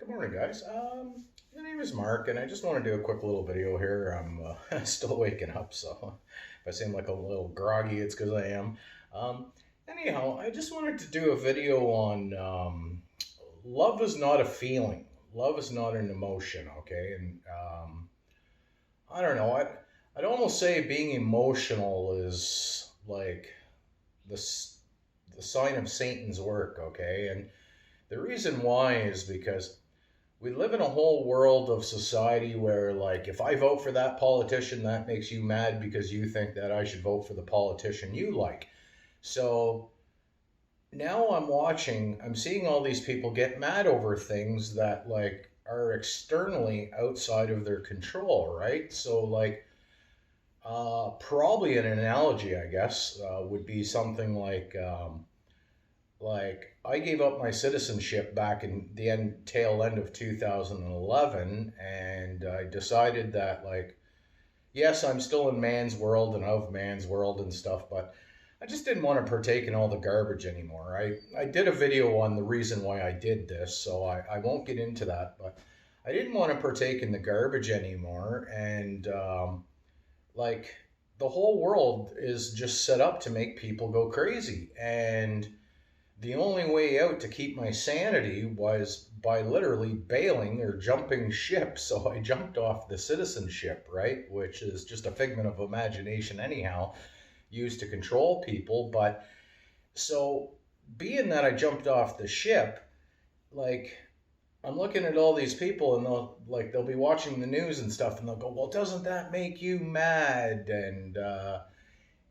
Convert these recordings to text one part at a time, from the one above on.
Morning, guys. My name is Mark, and I just want to do a quick little video here. I'm still waking up, so if I seem like a little groggy, it's because I am. Um, Anyhow, I just wanted to do a video on love is not a feeling. Love is not an emotion, okay? And I don't know. I'd almost say being emotional is like the the sign of Satan's work, okay? And the reason why is because we live in a whole world of society where, like, if I vote for that politician, that makes you mad because you think that I should vote for the politician you like. So now I'm seeing all these people get mad over things that, like, are externally outside of their control, right? So, like, probably an analogy, I guess, would be something like I gave up my citizenship back in the tail end of 2011, and I decided that, like, yes, I'm still in man's world and of man's world and stuff, but I just didn't want to partake in all the garbage anymore. I did a video on the reason why I did this, so I won't get into that, but I didn't want to partake in the garbage anymore, and like, the whole world is just set up to make people go crazy, and the only way out to keep my sanity was by literally bailing or jumping ship. So I jumped off the citizenship, right? Which is just a figment of imagination, anyhow, used to control people. But so, being that I jumped off the ship, like, I'm looking at all these people, and they'll be watching the news and stuff, and they'll go, "Well, doesn't that make you mad?" And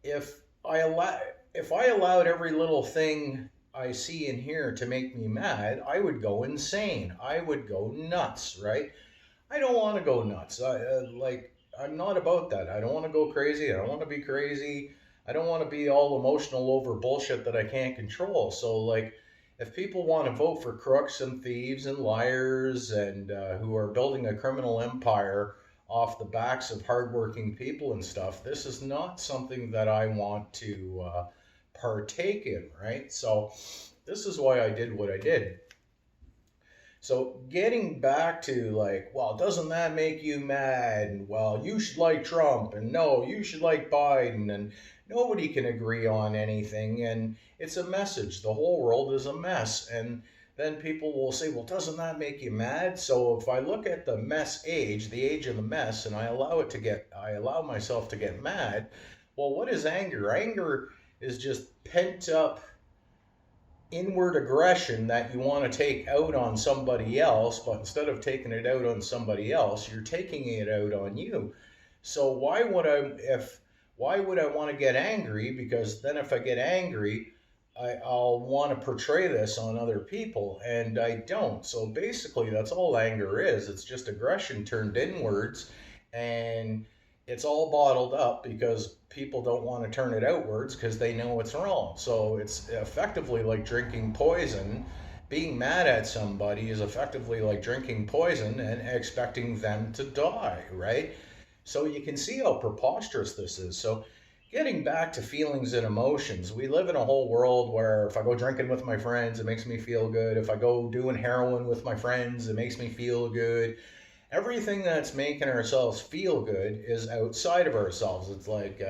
if I allow if I allowed every little thing I see and hear to make me mad, I would go insane. I would go nuts, right? I don't want to go nuts. I'm not about that. I don't want to go crazy. I don't want to be crazy. I don't want to be all emotional over bullshit that I can't control. So, like, if people want to vote for crooks and thieves and liars and who are building a criminal empire off the backs of hardworking people and stuff, this is not something that I want to partake in, right? So, this is why I did what I did. So, getting back to, like, well, doesn't that make you mad? And, well, you should like Trump, and no, you should like Biden, and nobody can agree on anything, and it's a message. The whole world is a mess, and then people will say, well, doesn't that make you mad? So if I look at the mess age, the age of the mess, and I allow myself to get mad. Well, what is anger? Anger is just pent up inward aggression that you want to take out on somebody else, but instead of taking it out on somebody else, you're taking it out on you. So why would I want to get angry? Because then if I get angry, I'll want to portray this on other people, and I don't. So basically, that's all anger is. It's just aggression turned inwards, and it's all bottled up because people don't want to turn it outwards because they know it's wrong. So it's effectively like drinking poison. Being mad at somebody is effectively like drinking poison and expecting them to die, right? So you can see how preposterous this is. So, getting back to feelings and emotions, we live in a whole world where if I go drinking with my friends, it makes me feel good. If I go doing heroin with my friends, it makes me feel good. Everything that's making ourselves feel good is outside of ourselves. It's like,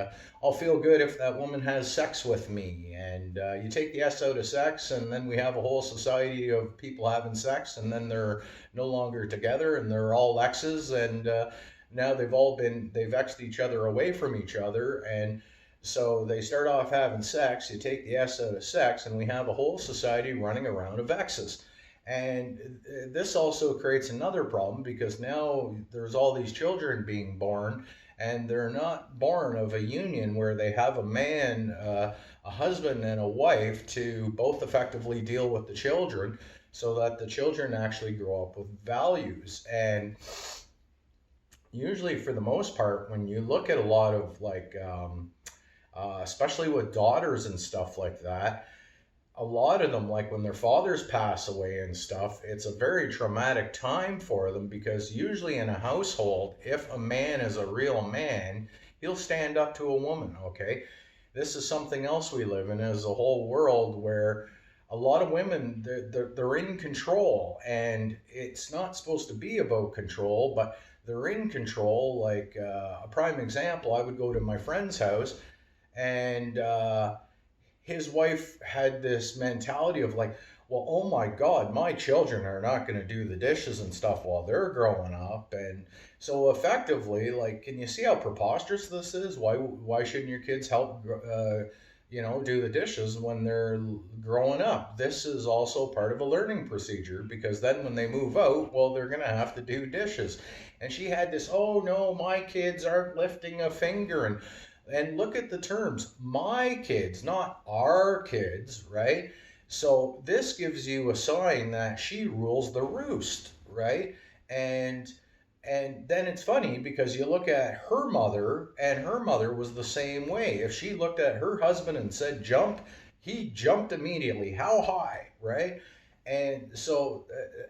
I'll feel good if that woman has sex with me. And you take the S out of sex, and then we have a whole society of people having sex, and then they're no longer together, and they're all exes, and now they've exed each other away from each other. And so they start off having sex, you take the S out of sex, and we have a whole society running around of exes. And this also creates another problem because now there's all these children being born, and they're not born of a union where they have a man, a husband, and a wife to both effectively deal with the children so that the children actually grow up with values. And usually, for the most part, when you look at a lot of, like, especially with daughters and stuff like that, a lot of them, like when their fathers pass away and stuff, it's a very traumatic time for them because usually in a household, if a man is a real man, he'll stand up to a woman, okay? This is something else we live in as a whole world where a lot of women, they're in control, and it's not supposed to be about control, but they're in control. Like a prime example, I would go to my friend's house, and his wife had this mentality of like, well, oh my God, my children are not going to do the dishes and stuff while they're growing up. And so effectively, like, can you see how preposterous this is? Why shouldn't your kids help, do the dishes when they're growing up? This is also part of a learning procedure, because then when they move out, well, they're going to have to do dishes. And she had this, oh no, my kids aren't lifting a finger. And look at the terms, my kids, not our kids, right? So this gives you a sign that she rules the roost, right? And and then it's funny because you look at her mother, and her mother was the same way. If she looked at her husband and said jump, he jumped immediately. How high, right? And so,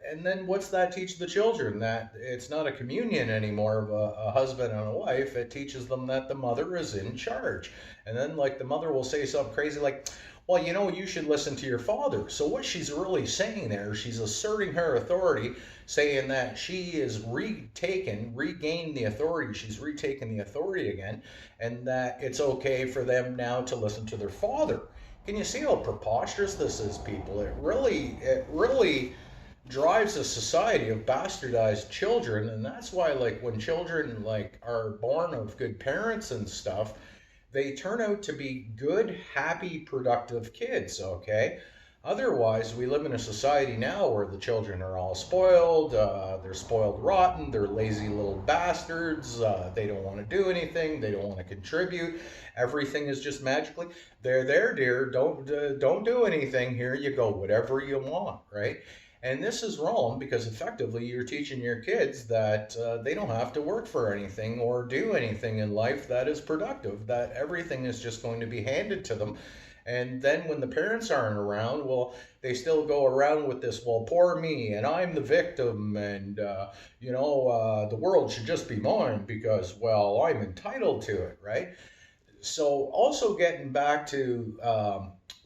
and then what's that teach the children? That it's not a communion anymore of a husband and a wife. It teaches them that the mother is in charge. And then, like, the mother will say something crazy like, well, you should listen to your father. So, what she's really saying there, she's asserting her authority, saying that she is regained the authority. She's retaken the authority again, and that it's okay for them now to listen to their father. Can you see how preposterous this is, people? It really drives a society of bastardized children, and that's why, like, when children like are born of good parents and stuff, they turn out to be good, happy, productive kids. Okay. Otherwise, we live in a society now where the children are all spoiled. They're spoiled rotten. They're lazy little bastards. They don't want to do anything. They don't want to contribute. Everything is just magically. They're there, dear. Don't do anything. Here you go. Whatever you want, right? And this is wrong because effectively you're teaching your kids that they don't have to work for anything or do anything in life that is productive, that everything is just going to be handed to them. And then when the parents aren't around, well, they still go around with this, well, poor me, and I'm the victim, and, the world should just be mine because, well, I'm entitled to it, right? So also getting back to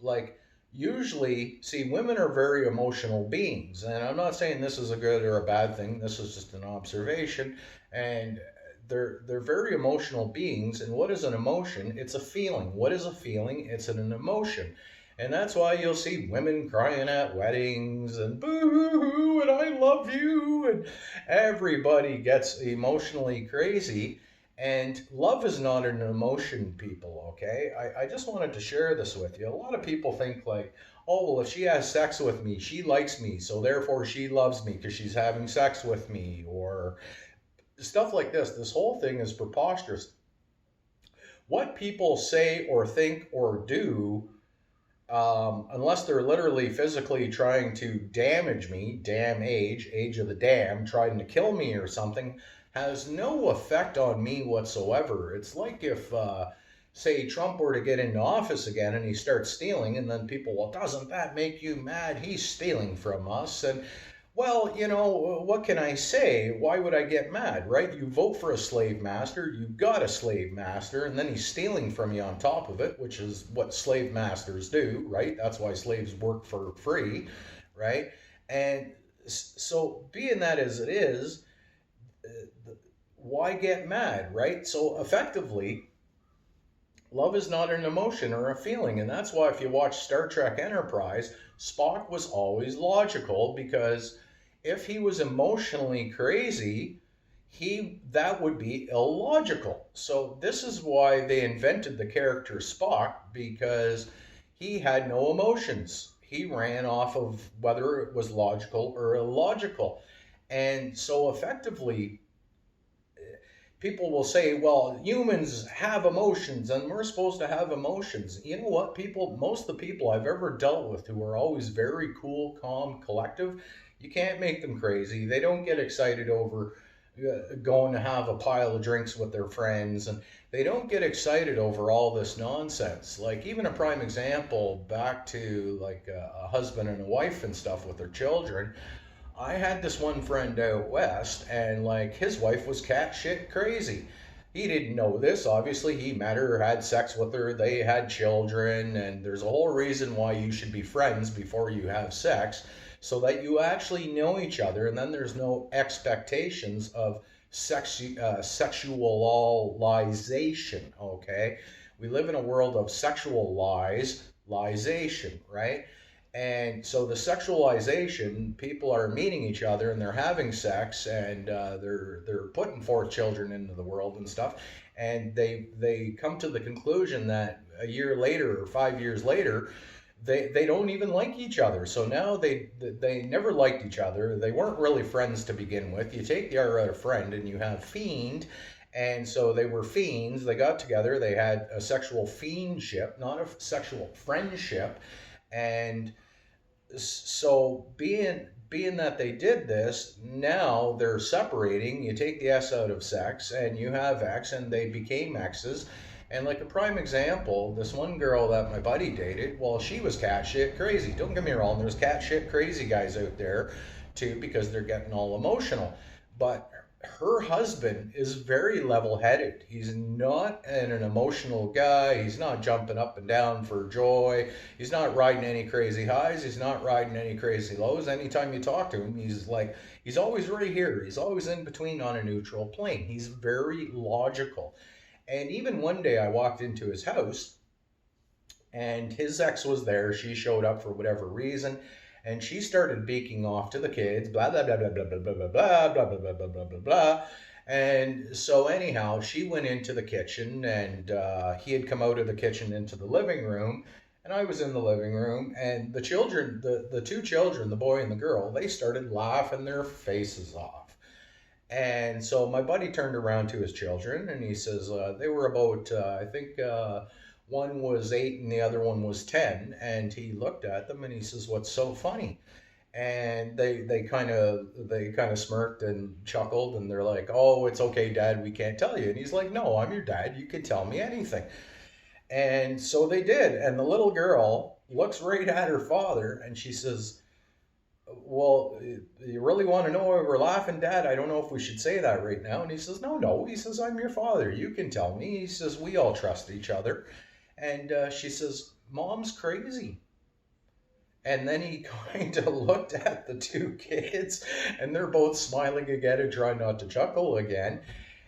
like usually see, women are very emotional beings, and I'm not saying this is a good or a bad thing, this is just an observation. And they're very emotional beings. And what is an emotion? It's a feeling. What is a feeling? It's an emotion. And that's why you'll see women crying at weddings and boo hoo and I love you, and everybody gets emotionally crazy. And love is not an emotion, people, okay? I just wanted to share this with you. A lot of people think like, oh, well, if she has sex with me, she likes me, so therefore she loves me because she's having sex with me, or stuff like this. This whole thing is preposterous. What people say or think or do, unless they're literally physically trying to damage me, age of the damn, trying to kill me or something, has no effect on me whatsoever. It's like if, say, Trump were to get into office again and he starts stealing, and then people, well, doesn't that make you mad? He's stealing from us. And well, what can I say? Why would I get mad, right? You vote for a slave master, you got a slave master, and then he's stealing from you on top of it, which is what slave masters do, right? That's why slaves work for free, right? And so, being that as it is, why get mad, right? So, effectively, love is not an emotion or a feeling. And that's why if you watch Star Trek Enterprise, Spock was always logical, because if he was emotionally crazy, that would be illogical. So this is why they invented the character Spock, because he had no emotions. He ran off of whether it was logical or illogical. And so effectively, people will say, well, humans have emotions and we're supposed to have emotions. You know what, people, most of the people I've ever dealt with who are always very cool, calm, collective, you can't make them crazy. They don't get excited over going to have a pile of drinks with their friends, and they don't get excited over all this nonsense. Like, even a prime example back to like a husband and a wife and stuff with their children. I had this one friend out west, and like his wife was cat shit crazy. He didn't know this. Obviously, he met her, had sex with her, they had children, and there's a whole reason why you should be friends before you have sex, so that you actually know each other, and then there's no expectations of sexualization. Okay, we live in a world of sexualization, right? And so the sexualization, people are meeting each other and they're having sex, and they're putting forth children into the world and stuff, and they come to the conclusion that a year later or 5 years later, they don't even like each other. So now they never liked each other. They weren't really friends to begin with. You take the R out of friend and you have fiend. And so they were fiends. They got together. They had a sexual fiendship, not a sexual friendship. And so being that they did this, now they're separating. You take the S out of sex and you have X, and they became X's. And like a prime example, this one girl that my buddy dated, well, she was cat shit crazy. Don't get me wrong, there's cat shit crazy guys out there too, because they're getting all emotional. But her husband is very level headed. He's not an emotional guy. He's not jumping up and down for joy. He's not riding any crazy highs. He's not riding any crazy lows. Anytime you talk to him, he's always right here. He's always in between on a neutral plane. He's very logical. And even one day I walked into his house and his ex was there. She showed up for whatever reason, and she started beaking off to the kids, blah blah blah blah blah blah blah blah blah blah blah blah blah blah blah. And so anyhow, she went into the kitchen, and he had come out of the kitchen into the living room, and I was in the living room, and the children, the two children, the boy and the girl, they started laughing their faces off. And so my buddy turned around to his children and he says, they were about, I think one was 8 and the other one was 10. And he looked at them and he says, "What's so funny?" And they kind of smirked and chuckled, and they're like, "Oh, it's okay, Dad, we can't tell you." And he's like, "No, I'm your dad. You can tell me anything." And so they did. And the little girl looks right at her father and she says, "Well, you really want to know why we're laughing, Dad? I don't know if we should say that right now." And he says, "No, no." He says, "I'm your father. You can tell me." He says, "We all trust each other." And she says, "Mom's crazy." And then he kind of looked at the two kids, and they're both smiling again and trying not to chuckle again.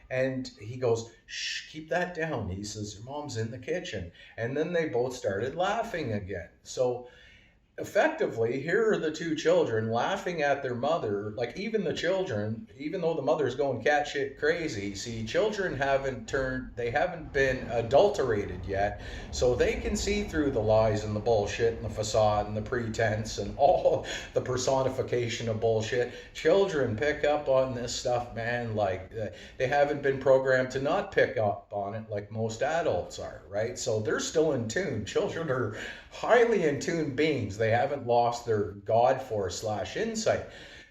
And he goes, "Shh, keep that down." He says, "Your mom's in the kitchen." And then they both started laughing again. So effectively, here are the two children laughing at their mother. Like, even the children, even though the mother's going cat shit crazy, see, children they haven't been adulterated yet, so they can see through the lies and the bullshit and the facade and the pretense and all the personification of bullshit. Children pick up on this stuff, man, like they haven't been programmed to not pick up on it like most adults are, right? So they're still in tune. Children are highly in tune beings. They haven't lost their God force slash insight.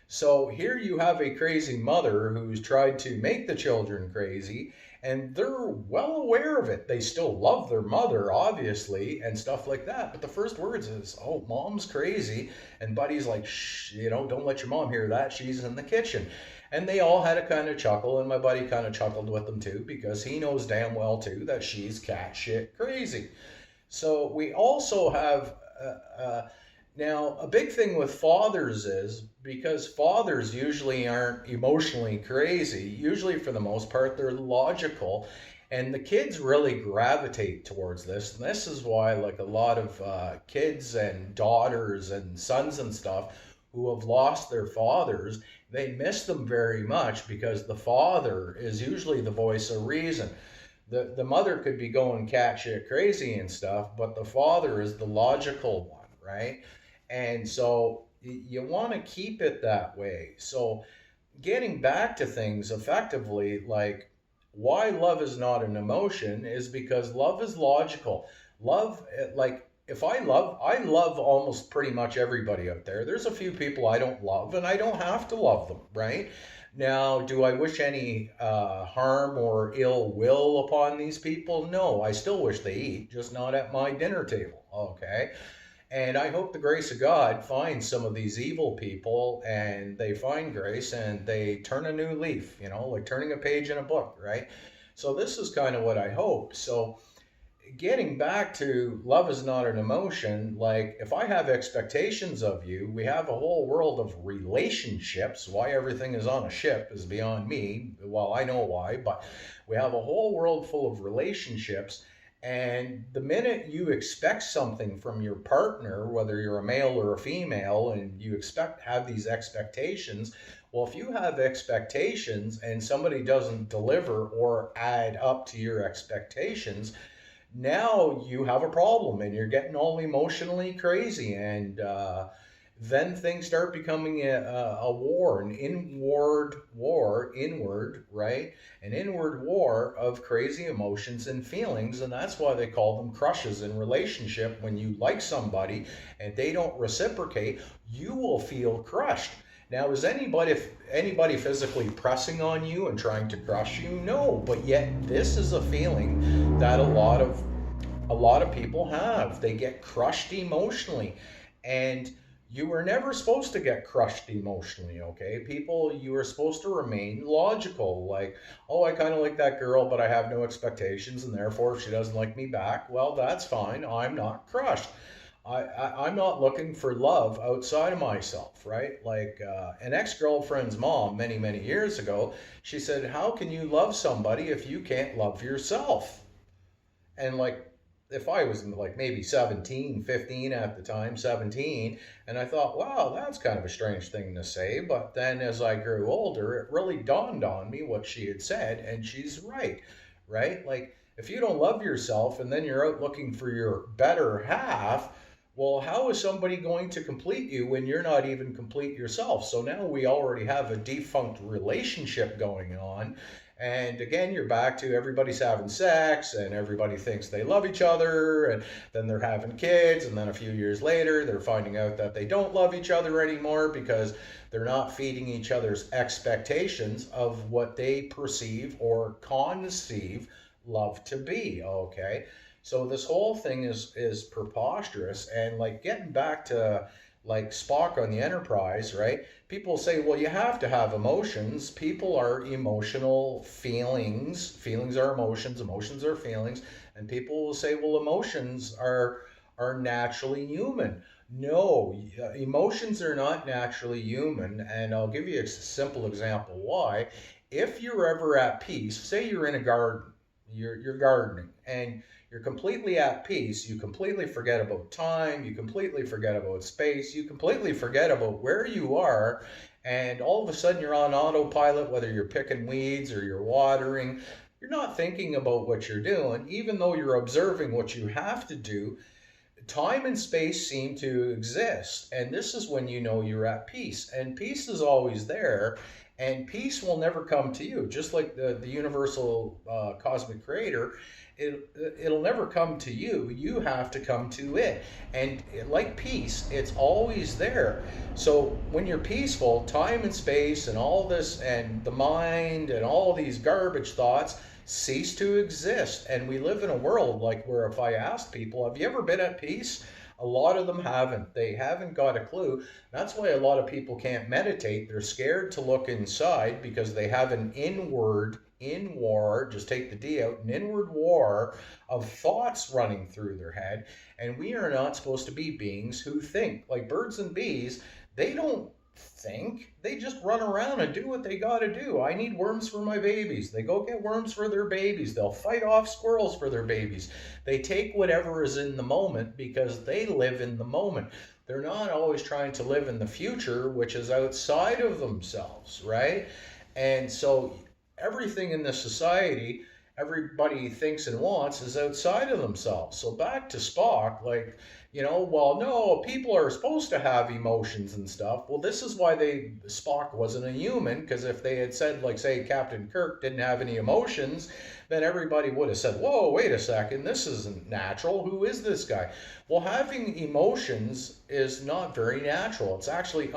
So here you have a crazy mother who's tried to make the children crazy, and they're well aware of it. They still love their mother, obviously, and stuff like that. But the first words is, "Oh, mom's crazy." And Buddy's like, "Shh, don't let your mom hear that. She's in the kitchen." And they all had a kind of chuckle, and my buddy kind of chuckled with them too, because he knows damn well too that she's cat shit crazy. So we also have now a big thing with fathers is, because fathers usually aren't emotionally crazy. Usually, for the most part, they're logical, and the kids really gravitate towards this. And this is why, like, a lot of kids and daughters and sons and stuff who have lost their fathers, they miss them very much, because the father is usually the voice of reason. The mother could be going cat shit crazy and stuff, but the father is the logical one, right? And so you want to keep it that way. So getting back to things effectively, like, why love is not an emotion is because love is logical. Love, like, if I love almost pretty much everybody out there. There's a few people I don't love, and I don't have to love them, right? Now, do I wish any harm or ill will upon these people? No, I still wish they eat, just not at my dinner table, okay? And I hope the grace of God finds some of these evil people, and they find grace and they turn a new leaf, like turning a page in a book, right? So this is kind of what I hope. So getting back to love is not an emotion, like if I have expectations of you, we have a whole world of relationships. Why everything is on a ship is beyond me. Well, I know why, but we have a whole world full of relationships. And the minute you expect something from your partner, whether you're a male or a female, and you expect have these expectations, well, if you have expectations and somebody doesn't deliver or add up to your expectations, now you have a problem and you're getting all emotionally crazy. And then things start becoming a war, an inward, right? An inward war of crazy emotions and feelings. And that's why they call them crushes in relationship. When you like somebody and they don't reciprocate, you will feel crushed. Now, is anybody physically pressing on you and trying to crush you? No, but yet this is a feeling that a lot of people have. They get crushed emotionally, and you were never supposed to get crushed emotionally, okay? People, you were supposed to remain logical, like, oh, I kind of like that girl, but I have no expectations, and therefore, if she doesn't like me back, well, that's fine. I'm not crushed. I'm not looking for love outside of myself, right? Like an ex-girlfriend's mom many years ago, she said, how can you love somebody if you can't love yourself? And like, if I was like maybe 17, 15 at the time, 17, and I thought, wow, that's kind of a strange thing to say. But then as I grew older, it really dawned on me what she had said, and she's right, right? Like, if you don't love yourself and then you're out looking for your better half, well, how is somebody going to complete you when you're not even complete yourself? So now we already have a defunct relationship going on. And again, you're back to everybody's having sex and everybody thinks they love each other. And then they're having kids. And then a few years later, they're finding out that they don't love each other anymore because they're not feeding each other's expectations of what they perceive or conceive love to be. Okay. So this whole thing is preposterous. And like getting back to like Spock on the Enterprise, right? People say, well, you have to have emotions. People are emotional feelings. Feelings are emotions. Emotions are feelings. And people will say, well, emotions are naturally human. No, emotions are not naturally human. And I'll give you a simple example why. If you're ever at peace, say you're in a garden, you're gardening, and you're completely at peace. You completely forget about time. You completely forget about space. You completely forget about where you are. And all of a sudden, you're on autopilot, whether you're picking weeds or you're watering. You're not thinking about what you're doing, even though you're observing what you have to do. Time and space seem to exist. And this is when you know you're at peace. And peace is always there. And peace will never come to you. Just like the universal cosmic creator, it'll never come to you. You have to come to it. And like peace, it's always there. So when you're peaceful, time and space and all this and the mind and all these garbage thoughts cease to exist. And we live in a world like where if I asked people, have you ever been at peace? A lot of them haven't. They haven't got a clue. That's why a lot of people can't meditate. They're scared to look inside because they have an in war, just take the D out, an inward war of thoughts running through their head. And we are not supposed to be beings who think. Like birds and bees, they don't think. They just run around and do what they got to do. I need worms for my babies. They go get worms for their babies. They'll fight off squirrels for their babies. They take whatever is in the moment because they live in the moment. They're not always trying to live in the future, which is outside of themselves, right? And so everything in this society, everybody thinks and wants is outside of themselves. So back to Spock, like, well, no, people are supposed to have emotions and stuff. Well, this is why Spock wasn't a human, because if they had said, like, say, Captain Kirk didn't have any emotions, then everybody would have said, whoa, wait a second, this isn't natural. Who is this guy? Well, having emotions is not very natural. It's actually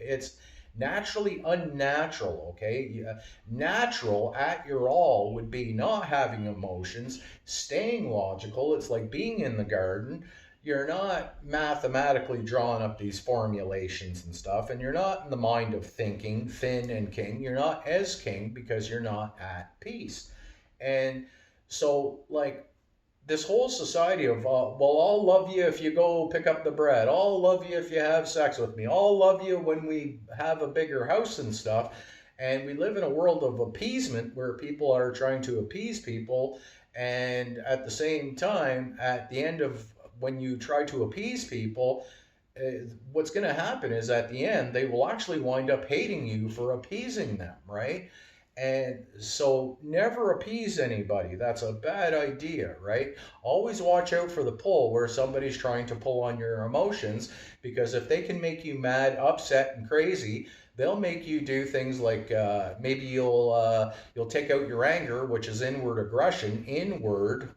it's naturally unnatural, okay? Natural at your all would be not having emotions, staying logical. It's like being in the garden. You're not mathematically drawing up these formulations and stuff, and you're not in the mind of thinking, Finn and King. You're not as King because you're not at peace. And so, like, this whole society of, well, I'll love you if you go pick up the bread. I'll love you if you have sex with me. I'll love you when we have a bigger house and stuff. And we live in a world of appeasement where people are trying to appease people. And at the same time, at the end of when you try to appease people, what's going to happen is at the end, they will actually wind up hating you for appeasing them, right? And so never appease anybody. That's a bad idea, right? Always watch out for the pull where somebody's trying to pull on your emotions, because if they can make you mad, upset, and crazy, they'll make you do things like maybe you'll take out your anger, which is inward aggression, inward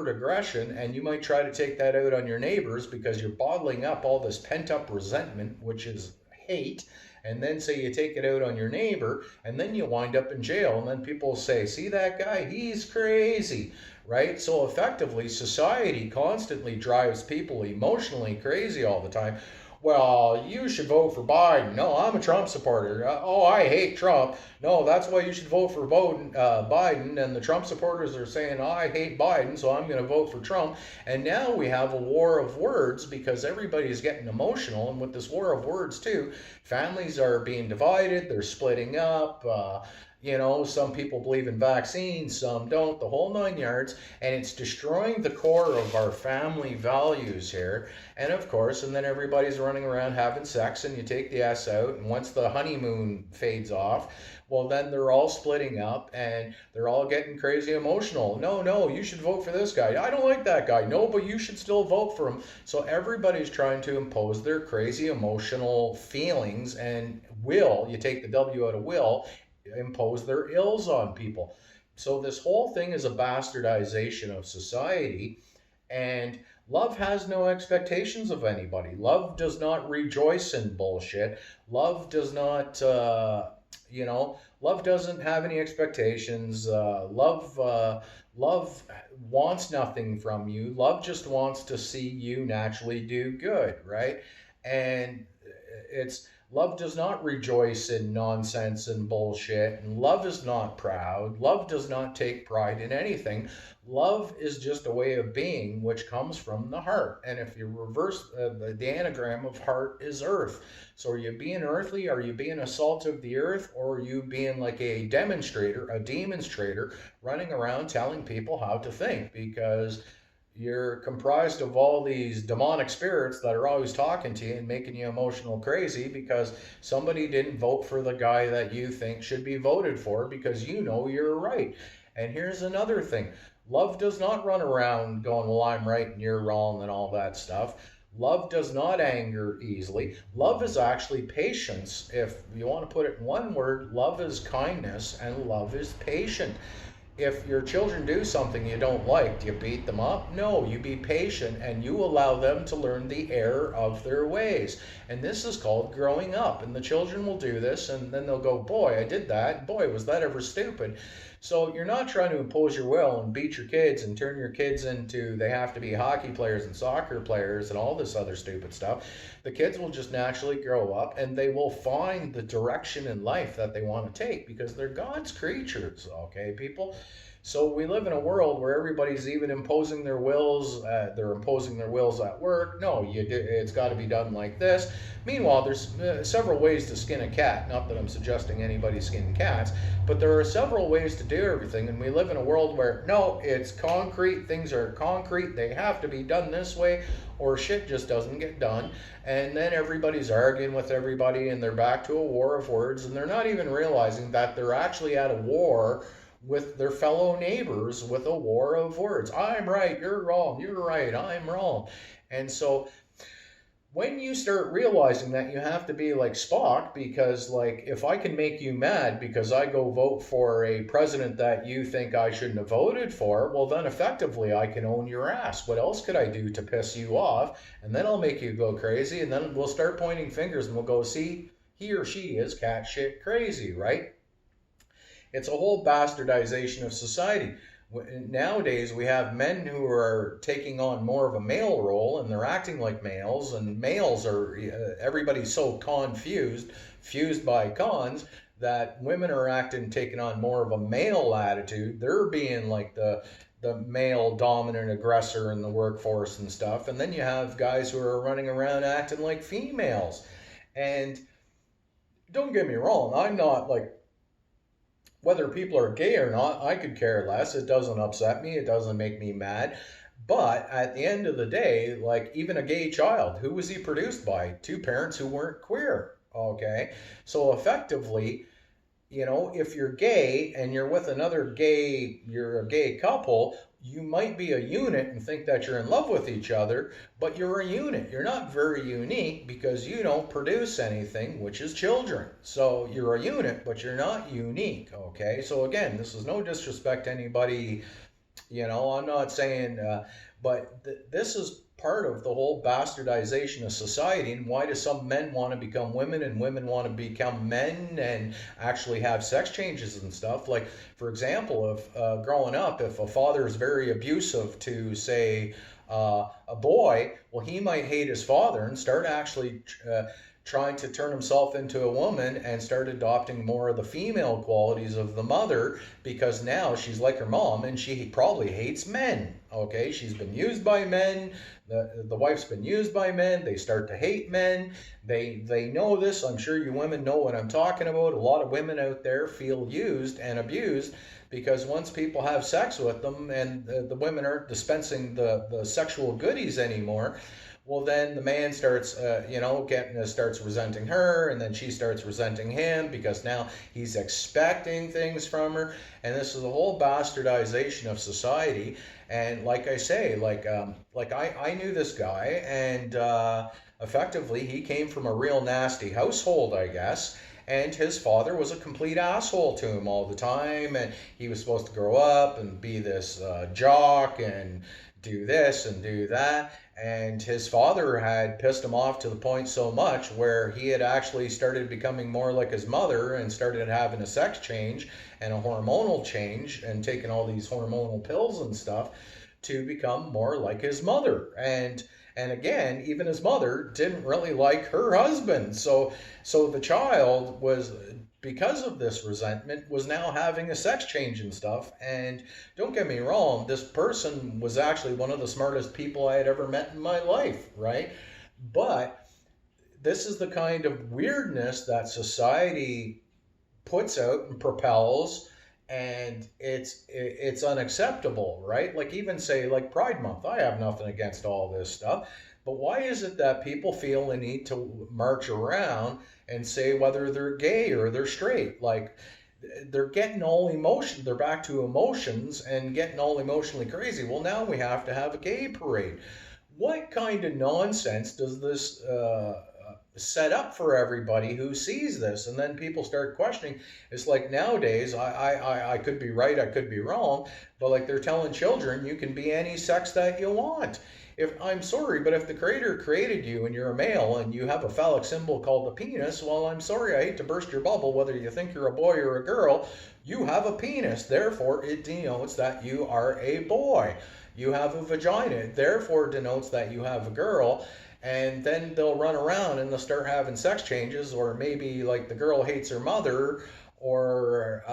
aggression, and you might try to take that out on your neighbors because you're bottling up all this pent up resentment, which is hate. And then say you take it out on your neighbor, and then you wind up in jail, and then people say, see that guy, he's crazy, right? So effectively, society constantly drives people emotionally crazy all the time. Well, you should vote for Biden. No, I'm a Trump supporter. Oh, I hate Trump. No, that's why you should vote for Biden. And the Trump supporters are saying, oh, I hate Biden, so I'm going to vote for Trump. And now we have a war of words because everybody's getting emotional. And with this war of words, too, families are being divided, they're splitting up. Some people believe in vaccines, some don't, the whole 9 yards, and it's destroying the core of our family values here. And of course, and then everybody's running around having sex, and you take the S out, and once the honeymoon fades off, well, then they're all splitting up and they're all getting crazy emotional. No, no, you should vote for this guy. I don't like that guy. No, but you should still vote for him. So everybody's trying to impose their crazy emotional feelings and will, you take the W out of will, impose their ills on people. So this whole thing is a bastardization of society, and love has no expectations of anybody. Love does not rejoice in bullshit. Love does not, love doesn't have any expectations. Love wants nothing from you. Love just wants to see you naturally do good, right? And it's love does not rejoice in nonsense and bullshit, and love is not proud. Love does not take pride in anything. Love is just a way of being which comes from the heart. And if you reverse the anagram of heart is earth. So are you being earthly? Are you being a salt of the earth? Or are you being like a demonstrator running around telling people how to think? Because you're comprised of all these demonic spirits that are always talking to you and making you emotional crazy because somebody didn't vote for the guy that you think should be voted for because you know you're right. And here's another thing. Love does not run around going, well, I'm right and you're wrong and all that stuff. Love does not anger easily. Love is actually patience. If you want to put it in one word, love is kindness and love is patient. If your children do something you don't like, do you beat them up? No, you be patient and you allow them to learn the error of their ways. And this is called growing up. And the children will do this and then they'll go, boy, I did that. Boy, was that ever stupid. So you're not trying to impose your will and beat your kids and turn your kids into they have to be hockey players and soccer players and all this other stupid stuff. The kids will just naturally grow up and they will find the direction in life that they want to take because they're God's creatures, okay, people? So we live in a world where everybody's even imposing their wills. They're imposing their wills at work. No, it's got to be done like this. Meanwhile, there's several ways to skin a cat. Not that I'm suggesting anybody skin cats, but there are several ways to do everything. And we live in a world where, no, it's concrete. Things are concrete. They have to be done this way or shit just doesn't get done. And then everybody's arguing with everybody and they're back to a war of words. And they're not even realizing that they're actually at a war with their fellow neighbors with a war of words. I'm right, you're wrong, you're right, I'm wrong. And so when you start realizing that you have to be like Spock, because like if I can make you mad because I go vote for a president that you think I shouldn't have voted for, well then effectively I can own your ass. What else could I do to piss you off? And then I'll make you go crazy and then we'll start pointing fingers and we'll go, see, he or she is cat shit crazy, right? It's a whole bastardization of society. Nowadays, we have men who are taking on more of a male role and they're acting like males, and males are, everybody's so confused, fused by cons, that women are taking on more of a male attitude. They're being like the male dominant aggressor in the workforce and stuff. And then you have guys who are running around acting like females. And don't get me wrong, I'm not like, whether people are gay or not, I could care less. It doesn't upset me. It doesn't make me mad. But at the end of the day, like even a gay child, who was he produced by? Two parents who weren't queer. Okay. So effectively, if you're gay and you're with another gay, you're a gay couple, you might be a unit and think that you're in love with each other, but you're a unit. You're not very unique because you don't produce anything, which is children. So you're a unit, but you're not unique. Okay. So again, this is no disrespect to anybody. I'm not saying, but this is part of the whole bastardization of society. And why do some men want to become women and women want to become men and actually have sex changes and stuff? Like, for example, if growing up, if a father is very abusive to, say, a boy, well, he might hate his father and start actually trying to turn himself into a woman and start adopting more of the female qualities of the mother, because now she's like her mom and she probably hates men. Okay, she's been used by men. The wife's been used by men. They start to hate men. They know this. I'm sure you women know what I'm talking about. A lot of women out there feel used and abused because once people have sex with them and the women aren't dispensing the sexual goodies anymore, well, then the man starts, starts resenting her, and then she starts resenting him because now he's expecting things from her, and this is a whole bastardization of society. And like I say, I knew this guy, and effectively he came from a real nasty household, I guess. And his father was a complete asshole to him all the time, and he was supposed to grow up and be this jock and do this and do that. And his father had pissed him off to the point so much where he had actually started becoming more like his mother and started having a sex change and a hormonal change and taking all these hormonal pills and stuff to become more like his mother. And again, even his mother didn't really like her husband. So the child was, because of this resentment, was now having a sex change and stuff. And don't get me wrong, this person was actually one of the smartest people I had ever met in my life, right? But this is the kind of weirdness that society puts out and propels, and it's unacceptable, right? Like even say like Pride Month, I have nothing against all this stuff, but why is it that people feel the need to march around and say whether they're gay or they're straight? Like they're getting all emotion, they're back to emotions and getting all emotionally crazy. Well, now we have to have a gay parade. What kind of nonsense does this set up for everybody who sees this? And then people start questioning. It's like nowadays, I could be right, I could be wrong, but like they're telling children you can be any sex that you want. If I'm sorry, but if the creator created you and you're a male and you have a phallic symbol called a penis, well, I'm sorry, I hate to burst your bubble, whether you think you're a boy or a girl, you have a penis, therefore it denotes that you are a boy. You have a vagina, therefore it denotes that you have a girl. And then they'll run around and they'll start having sex changes, or maybe like the girl hates her mother, or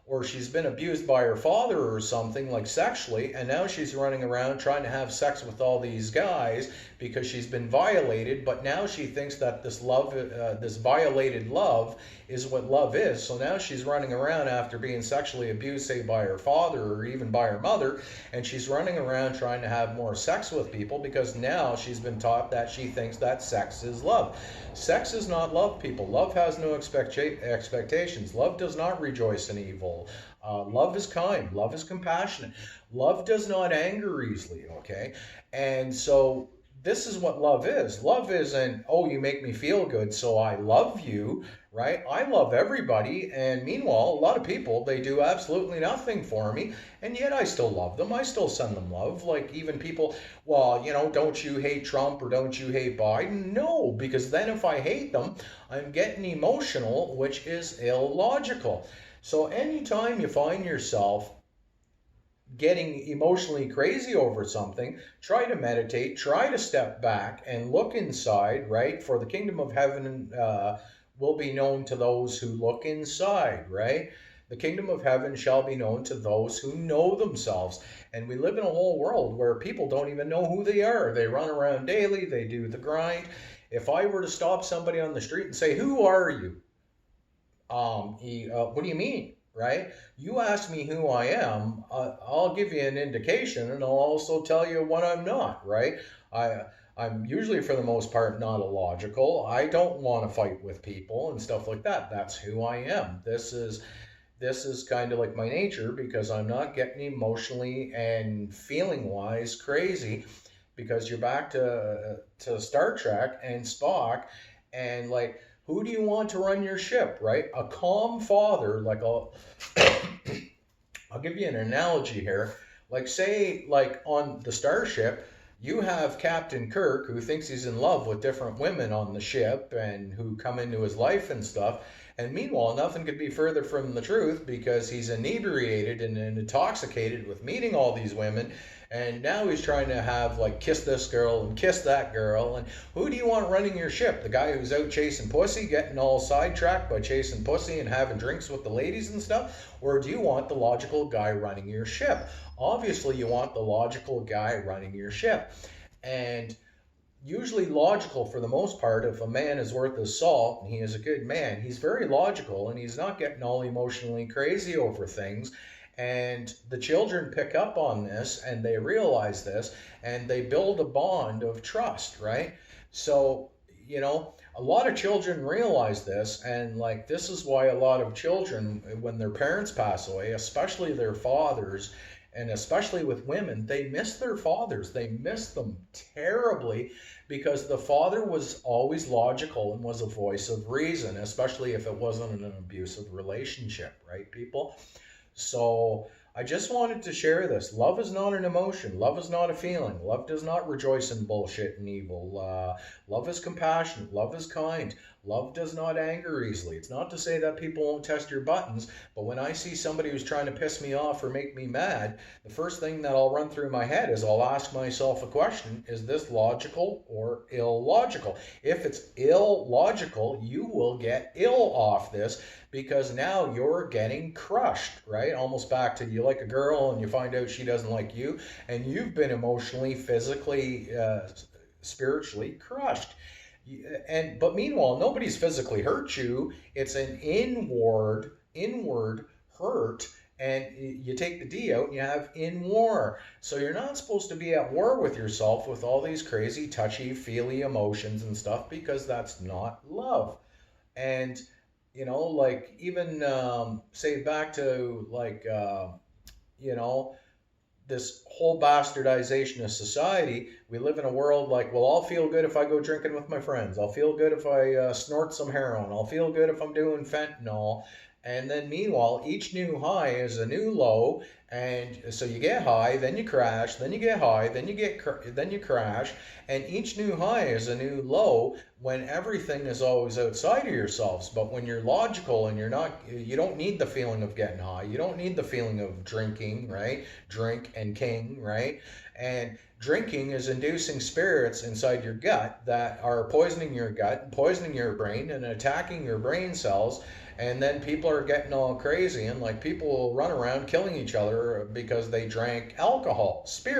or she's been abused by her father or something, like sexually, and now she's running around trying to have sex with all these guys because she's been violated. But now she thinks that this love, this violated love, is what love is. So now she's running around after being sexually abused, say by her father or even by her mother, and she's running around trying to have more sex with people because now she's been taught that she thinks that sex is love. Sex is not love, people. Love has no expectations. Love does not rejoice in evil. Love is kind. Love is compassionate. Love does not anger easily, okay? And so this is what love is. Love isn't, oh, you make me feel good, so I love you, right? I love everybody, and meanwhile, a lot of people, they do absolutely nothing for me, and yet I still love them. I still send them love. Like even people, well, don't you hate Trump or don't you hate Biden? No, because then if I hate them, I'm getting emotional, which is illogical. So anytime you find yourself getting emotionally crazy over something, try to meditate, try to step back and look inside, right? For the kingdom of heaven will be known to those who look inside, right? The kingdom of heaven shall be known to those who know themselves. And we live in a whole world where people don't even know who they are. They run around daily, they do the grind. If I were to stop somebody on the street and say, "Who are you?" What do you mean? Right? You ask me who I am, I'll give you an indication, and I'll also tell you what I'm not. Right? I I'm usually, for the most part, not illogical. I don't want to fight with people and stuff like that. That's who I am. This is kind of like my nature, because I'm not getting emotionally and feeling wise crazy, because you're back to Star Trek and Spock, and like, who do you want to run your ship, right? A calm father, like a I'll give you an analogy here. Like, say, like on the starship, you have Captain Kirk, who thinks he's in love with different women on the ship and who come into his life and stuff. And meanwhile, nothing could be further from the truth, because he's inebriated and intoxicated with meeting all these women. And now he's trying to have, like, kiss this girl and kiss that girl. And who do you want running your ship? The guy who's out chasing pussy, getting all sidetracked by chasing pussy and having drinks with the ladies and stuff? Or do you want the logical guy running your ship? Obviously, you want the logical guy running your ship. And usually logical, for the most part. If a man is worth his salt and he is a good man, he's very logical and he's not getting all emotionally crazy over things. And the children pick up on this and they realize this, and they build a bond of trust, right? So, a lot of children realize this, and like, this is why a lot of children, when their parents pass away, especially their fathers, and especially with women, they miss their fathers. They miss them terribly, because the father was always logical and was a voice of reason, especially if it wasn't an abusive relationship, right, people? So I just wanted to share this. Love is not an emotion. Love is not a feeling. Love does not rejoice in bullshit and evil. Love is compassionate. Love is kind. Love does not anger easily. It's not to say that people won't test your buttons, but when I see somebody who's trying to piss me off or make me mad, the first thing that I'll run through my head is, I'll ask myself a question: is this logical or illogical? If it's illogical, you will get ill off this, because now you're getting crushed, right? Almost back to, you like a girl and you find out she doesn't like you, and you've been emotionally, physically, spiritually crushed. But meanwhile, nobody's physically hurt you. It's an inward hurt, and you take the D out and you have in war. So you're not supposed to be at war with yourself with all these crazy, touchy, feely emotions and stuff, because that's not love. And like, even say, back to, like, you know, this whole bastardization of society. We live in a world like, well, I'll feel good if I go drinking with my friends. I'll feel good if I snort some heroin. I'll feel good if I'm doing fentanyl. And then meanwhile, each new high is a new low. And so you get high, then you crash, then you get high, then you crash, and each new high is a new low, when everything is always outside of yourselves. But when you're logical and you don't need the feeling of getting high. You don't need the feeling of drinking, right? Drink and king, right? And drinking is inducing spirits inside your gut that are poisoning your gut, poisoning your brain, and attacking your brain cells. And then people are getting all crazy, and like, people will run around killing each other because they drank alcohol, spirit.